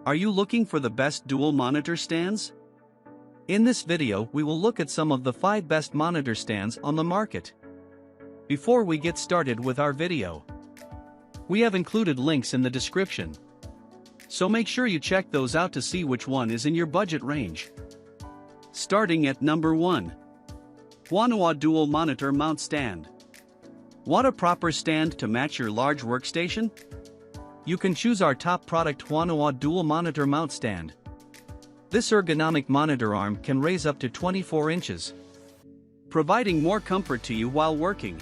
Are you looking for the best dual monitor stands? In this video we will look at some of the 5 best monitor stands on the market. Before we get started with our video, we have included links in the description, so make sure you check those out to see which one is in your budget range. Starting at number 1. Guanoa Dual Monitor Mount Stand. Want a proper stand to match your large workstation? You can choose our top product, Guanoa Dual Monitor Mount Stand. This ergonomic monitor arm can raise up to 24 inches, providing more comfort to you while working.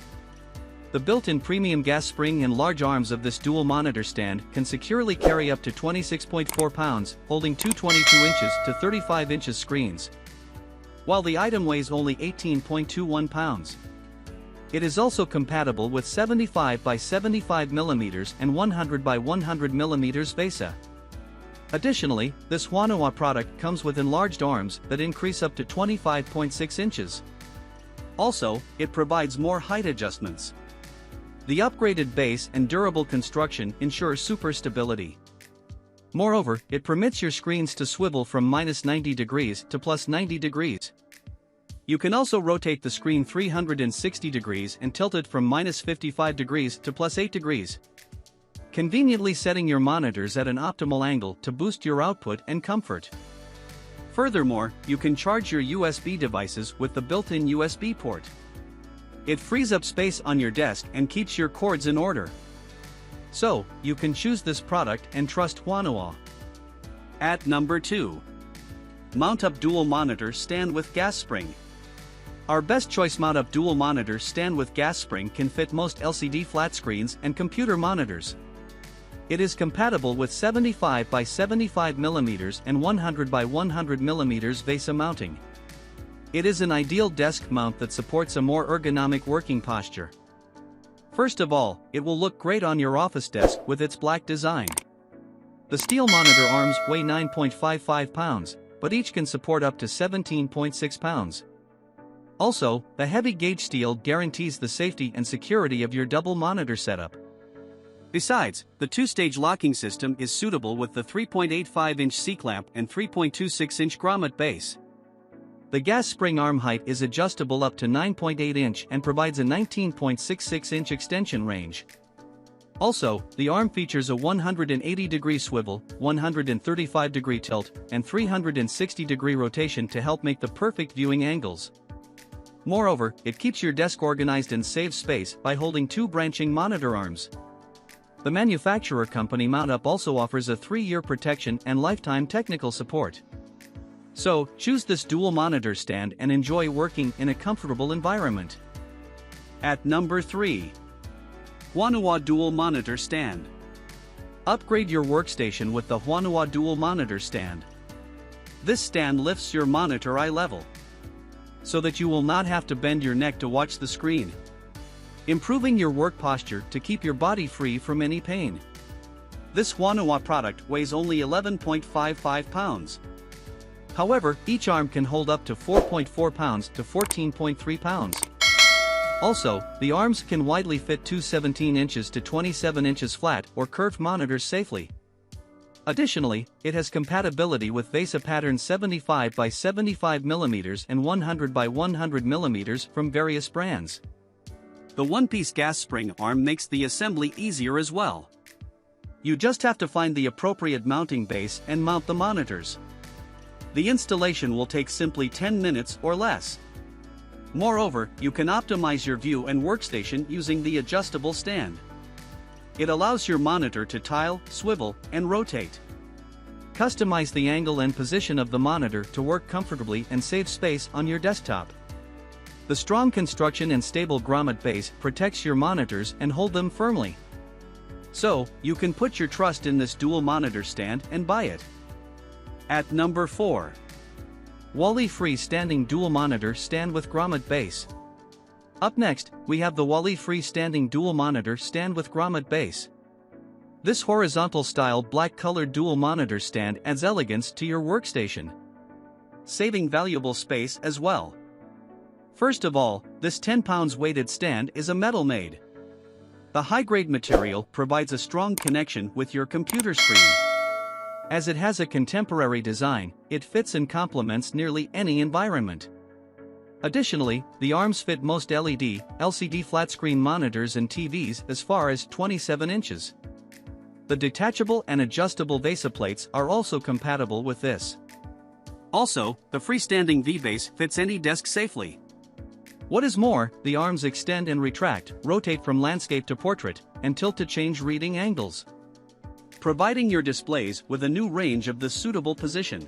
The built-in premium gas spring and large arms of this dual monitor stand can securely carry up to 26.4 pounds, holding two 22 inches to 35 inches screens, while the item weighs only 18.21 pounds. It is also compatible with 75 by 75 mm and 100 by 100 mm VESA. Additionally, this Guanoa product comes with enlarged arms that increase up to 25.6 inches. Also, it provides more height adjustments. The upgraded base and durable construction ensures super stability. Moreover, it permits your screens to swivel from -90 degrees to +90 degrees. You can also rotate the screen 360 degrees and tilt it from -55 degrees to +8 degrees, conveniently setting your monitors at an optimal angle to boost your output and comfort. Furthermore, you can charge your USB devices with the built-in USB port. It frees up space on your desk and keeps your cords in order. So, you can choose this product and trust Guanoa. At number 2. MountUp Dual Monitor Stand with Gas Spring. Our best choice MountUp Dual Monitor Stand with Gas Spring can fit most LCD flat screens and computer monitors. It is compatible with 75 by 75 mm and 100 by 100 mm VESA mounting. It is an ideal desk mount that supports a more ergonomic working posture. First of all, it will look great on your office desk with its black design. The steel monitor arms weigh 9.55 pounds, but each can support up to 17.6 pounds. Also, the heavy-gauge steel guarantees the safety and security of your double monitor setup. Besides, the two-stage locking system is suitable with the 3.85-inch C-clamp and 3.26-inch grommet base. The gas spring arm height is adjustable up to 9.8 inch and provides a 19.66-inch extension range. Also, the arm features a 180-degree swivel, 135-degree tilt, and 360-degree rotation to help make the perfect viewing angles. Moreover, it keeps your desk organized and saves space by holding 2 branching monitor arms. The manufacturer company MountUp also offers a 3-year protection and lifetime technical support. So, choose this dual monitor stand and enjoy working in a comfortable environment. At number 3. Guanoa Dual Monitor Stand. Upgrade your workstation with the Guanoa Dual Monitor Stand. This stand lifts your monitor eye level, so that you will not have to bend your neck to watch the screen, improving your work posture to keep your body free from any pain. This Guanoa product weighs only 11.55 pounds. However, each arm can hold up to 4.4 pounds to 14.3 pounds. Also, the arms can widely fit two 17 inches to 27 inches flat or curved monitors safely. Additionally, it has compatibility with VESA pattern 75 by 75 mm and 100 by 100 mm from various brands. The one-piece gas spring arm makes the assembly easier as well. You just have to find the appropriate mounting base and mount the monitors. The installation will take simply 10 minutes or less. Moreover, you can optimize your view and workstation using the adjustable stand. It allows your monitor to tile, swivel, and rotate. Customize the angle and position of the monitor to work comfortably and save space on your desktop. The strong construction and stable grommet base protects your monitors and hold them firmly. So, you can put your trust in this dual monitor stand and buy it. At number 4. Wally Freestanding Dual Monitor Stand with Grommet Base. Up next, we have the Wally Freestanding Dual Monitor Stand with Grommet Base. This horizontal-style black-colored dual monitor stand adds elegance to your workstation, saving valuable space as well. First of all, this 10 pounds weighted stand is a metal-made. The high-grade material provides a strong connection with your computer screen. As it has a contemporary design, it fits and complements nearly any environment. Additionally, the arms fit most LED, LCD flat-screen monitors and TVs as far as 27 inches. The detachable and adjustable VESA plates are also compatible with this. Also, the freestanding V-base fits any desk safely. What is more, the arms extend and retract, rotate from landscape to portrait, and tilt to change reading angles, providing your displays with a new range of the suitable position.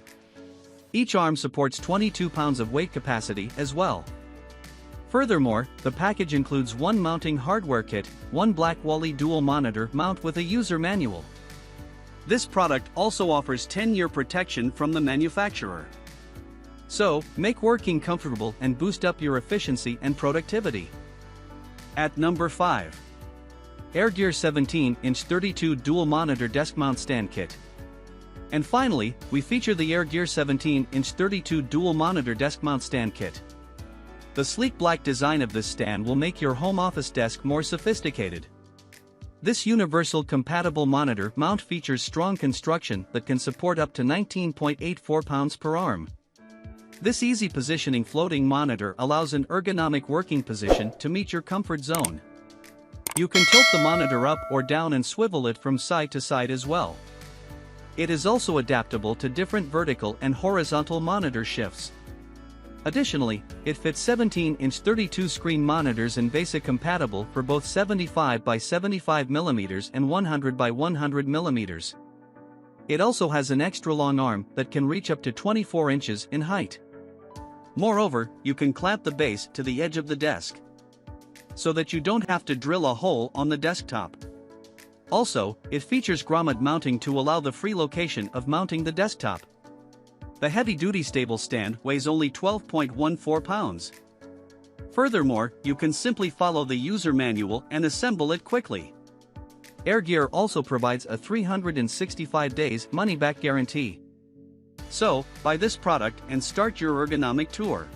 Each arm supports 22 pounds of weight capacity as well. Furthermore, the package includes one mounting hardware kit, one black Wally dual monitor mount with a user manual. This product also offers 10-year protection from the manufacturer. So, make working comfortable and boost up your efficiency and productivity. At number 5. ErGear 17-inch 32 dual monitor desk mount stand kit. And finally, we feature the ErGear 17-inch 32 dual monitor desk mount stand kit. The sleek black design of this stand will make your home office desk more sophisticated. This universal compatible monitor mount features strong construction that can support up to 19.84 pounds per arm. This easy positioning floating monitor allows an ergonomic working position to meet your comfort zone. You can tilt the monitor up or down and swivel it from side to side as well. It is also adaptable to different vertical and horizontal monitor shifts. Additionally, it fits 17-inch 32-screen monitors and VESA compatible for both 75 by 75 mm and 100 by 100 mm. It also has an extra long arm that can reach up to 24 inches in height. Moreover, you can clamp the base to the edge of the desk, so that you don't have to drill a hole on the desktop. Also, it features grommet mounting to allow the free location of mounting the desktop. The heavy-duty stable stand weighs only 12.14 pounds. Furthermore, you can simply follow the user manual and assemble it quickly. ErGear also provides a 365 days money-back guarantee. So, buy this product and start your ergonomic tour.